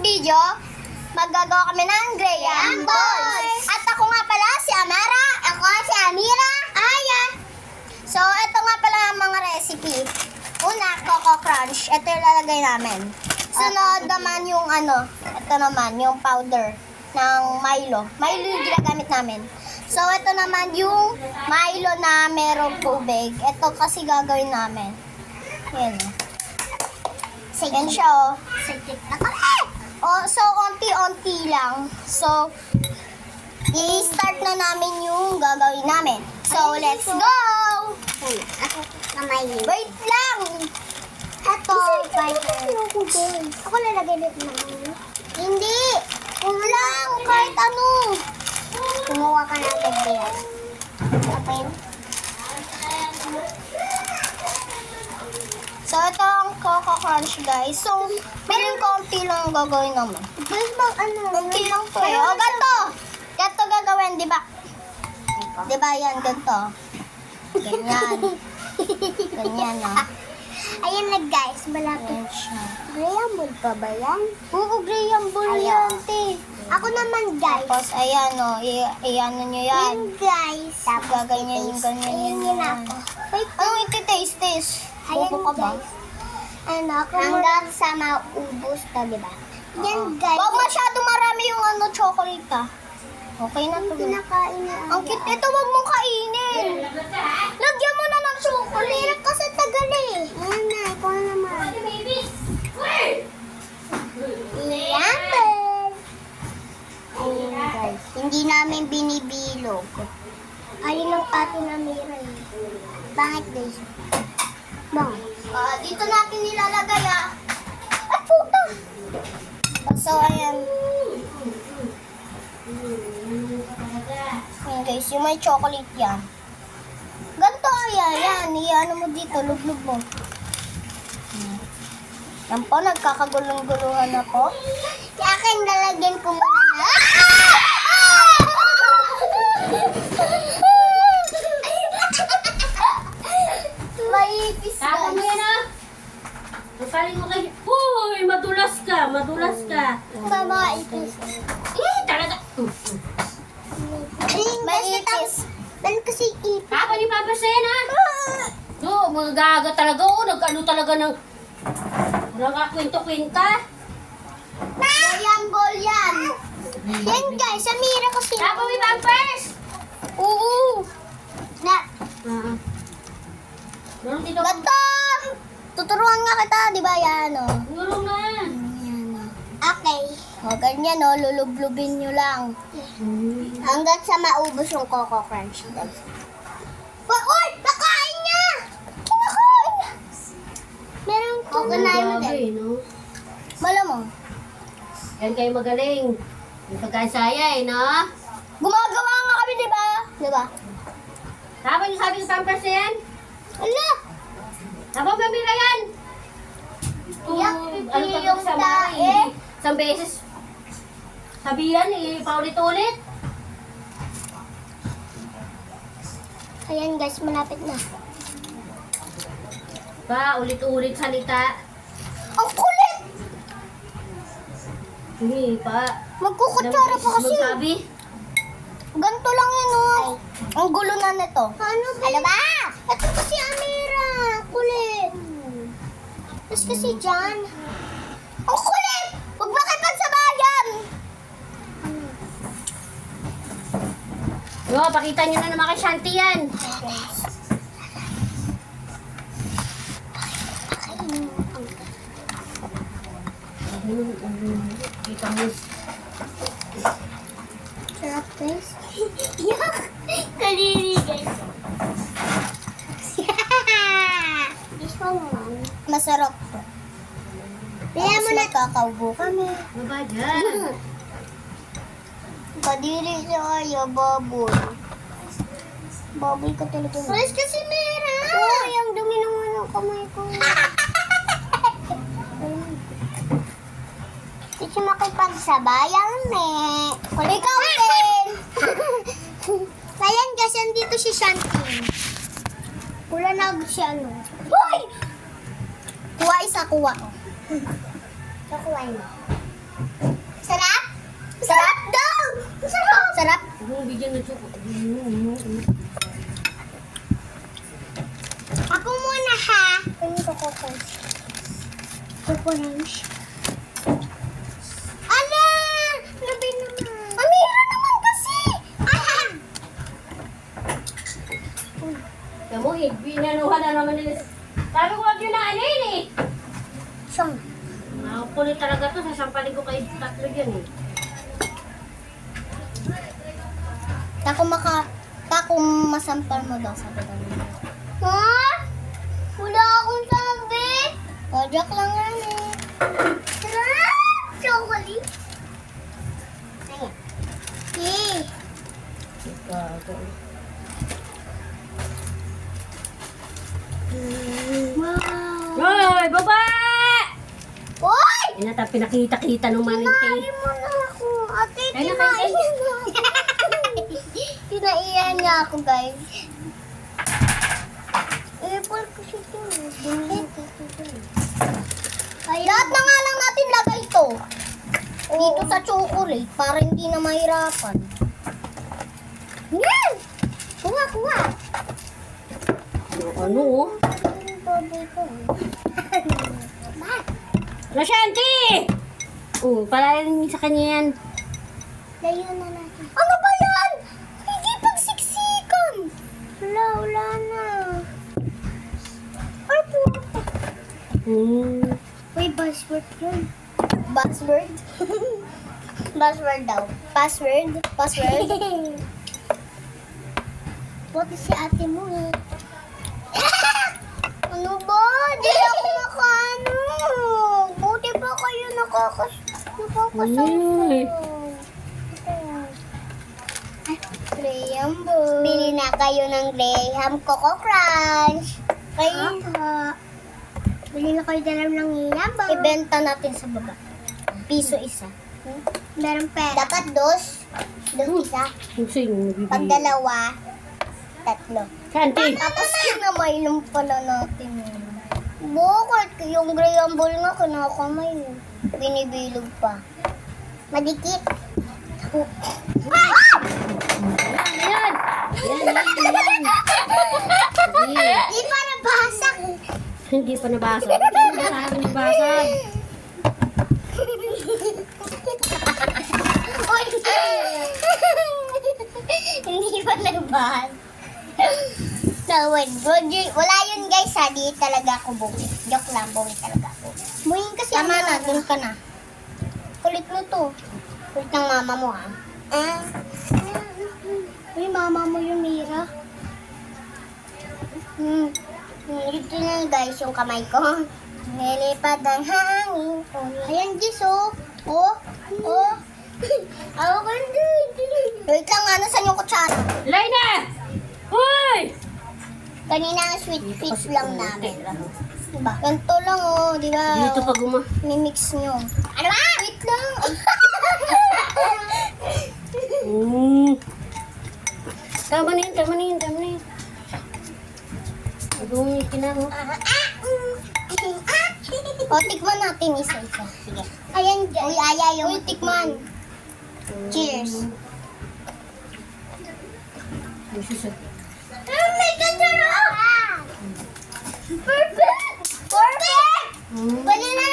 video, maggagawa kami ng Graham Balls. At ako nga pala si Amara. Ako si Amira. Ayan. So, ito nga pala ang mga recipe. Una, Coco Crunch. Ito yung lalagay namin. Sunod naman yung ito naman, yung powder ng Milo. Milo yung ginagamit namin. So, ito naman yung Milo na merong tubig. Ito kasi gagawin namin. Yan. Yan siya, oh. So, onti-onti lang. So, i-start na namin yung gagawin namin. So, let's go! Wait lang! Ito, ako lalagay dito naman. Hindi! Lang! Kahit ano! Kumuha ka ng tagbias. Kapin. So, ito ang Coco Crunch, guys. So, meron konti lang ang gagawin naman. Guys, konti lang to eh. O, ganito! Ganito gagawin, di ba? Di ba yan, ganito? Ganyan. Ganyan, ah. Ayan na, guys. Malapit siya. Graham Ball pa ba yan? Oo, Graham Ball yan, te. Ako naman, guys. Tapos, ayan, o. Iano nyo yan. Yan, guys. Gaganyan yung ganyan yan. Anong iti-taste? Bobo ka ba? Hanggang sa maubos na, di ba? Yan, guys. Huwag masyado marami yung chocolate, ah. Okay na to. Kinakain na. Ang cute nito, huwag mong kainin. Lagyan mo na ng chocolate kasi tagal eh. Ayan na, ikaw na naman. Ayan, ayan, guys. Hindi namin binibilog. Ayun ang ate na Mira eh. Bakit, guys? Dito natin nilalagay, ah. Ay, puta! So, ayan. Ayan, guys, yung may chocolate yan. Ganito, ayan. Iyan mo dito, luglug mo. Yan po, nagkakagulong-guluhan na po. Kaya akin, lalagyan ko muna na. Maipis, guys. Tapos mo yan, ah. Napaling mo kayo. Uy, madulas ka, madulas ka. Maipis. Talaga. Maipis. Dahil kasi ipis. Tapos yung papasayan, ha? Oo, magaga talaga. Oo, nag-ano talaga ng... Nakakwento-kwenta. Graham Ball yan. Yan, guys. Amira kasi. Tapos yung pampers. Oo. Na. Meron dito. Gato! Tuturuan nga kita, di ba yan, o? Meron na. Okay. O, ganyan, o. Lulublubin nyo lang. Hanggang sa maubos yung Coco Crunch. Uy! Nakain niya! Kinakain niya! Meron ko. Ganahin mo din. No? Malamang. Yan kayo magaling. Yung pagkasaya, no? Gumagawa nga kami, di ba? Di ba? Tapos yung sabi ng pampers na yan. Ala! Tapos mamira yan. Yak, Ano pipi pag yung sa tae. isang beses. Sabihan, paulit-ulit. Ayan, guys. Malapit na. Pa, ulit-ulit salita. Ang kulit! Hindi, pa. Magkukutsara pa kasi. Magsabi. Ganito lang yan, oh. Ang gulo na nito. Ano ba? Ano ba? Ito kasi Amira. Kulit. Tapos kasi dyan. Ang kulit! Huwag makipagsabayan! Yo, pakita nyo na naman kay Shanti yan. Kita mo. Sarap, guys. Yuck! Kadiri, guys. This one. Masarap to. Kaya mo na kakaubo kami. Ano ba dyan? Kadiri siya kaya, baboy. Baboy ka talaga. Alis kasi Mira! Oo, yung dumi ng kamay ko. Kasi makipagsabayan, me. Ikaw din! Ayan, guys, andito si Shanti. Wala na siya, ano. Hoy! Kuha isa, kuha. So, kuha mo. Sarap? Sarap daw! Sarap! Sarap? Bigyan ng choco. Ako muna ha. Ano ko crunch? Coco crunch. Ala! Labi naman. Amira naman kasi! Aha! Kamu, binanuha na naman nila. Sabi ko, wag yun na ano yun eh. Siyang. Nakakulit talaga to. Sasampalin ko kayo tatlo yun eh. Takong masampal mo daw, sabi ko. Ha? Wala akong sabi. O, joke lang yan eh. Chocolate. Ayan. Eh. Wow. Hoy, baba! Uy! Inata, pinakita-kita nung manite. Kinain mo na ako. Ate, Kaya na, kinain mo. Kinaiyan niya ako, guys. Apple ko siya ito. Lahat na nga lang natin lagay ito. Dito sa chocolate, para hindi na mahirapan. Yan! Kuha, kuha. Ano? Rashanti! Palayan sa kanya yan. Layo na natin. Ano ba yan? Hindi pagsiksikan. Wala na. Ay, puta. Uy, buzzword yun. Buzzword? Buzzword daw. Password? Password? Buti si ate mo eh. Ano ba? Di ako makaano. Buti pa kayo nakakasasaw. Graham Boy. Bili na kayo ng Graham Coco Crunch. Kayo. Bili na kayo dalaw ng Graham Boy. Ibenta natin sa baba. Piso isa. Meron pera. Dapat dos. Dos isa. Gusto yung Pag nabibili. dalawa, tatlo. Shanti! Tapos kinamay pala natin yun. Bakit? Yung Graham Ball nga kinakamay yun. Binibilog pa. Madikit. Ah! Yan! Di pa nabasag. Hindi pa nabasa. Nabasag. Oy! Hindi pa nagbahal. Wala yun guys ha, di talaga ako buwi. Joke lang, buwi talaga ako. Buwing kasi tama na, dun ka na. Kulit mo to. Kulit ng mama mo ha. Uy, mama mo yung Mira. Ito na guys yung kamay ko. Nilipad ng hangin. Ayan, Jis, oh. Oh. Ako hindi. Wait lang, ano saan yung kutsara? Laina! Hoy! Kanina ang sweet fish lang namin. Diba? Ganito lang, oh. Diba? Dito pa Mimix nyo. Ano ba? Wait lang. Tama na yun. Agungit ka na mo. O, tikman natin isa-isa. Sige. Ayan dyan. Uy, aya yung... Uy, tikman. Cheers. Oh my God, sarap! Perfect! Pwede na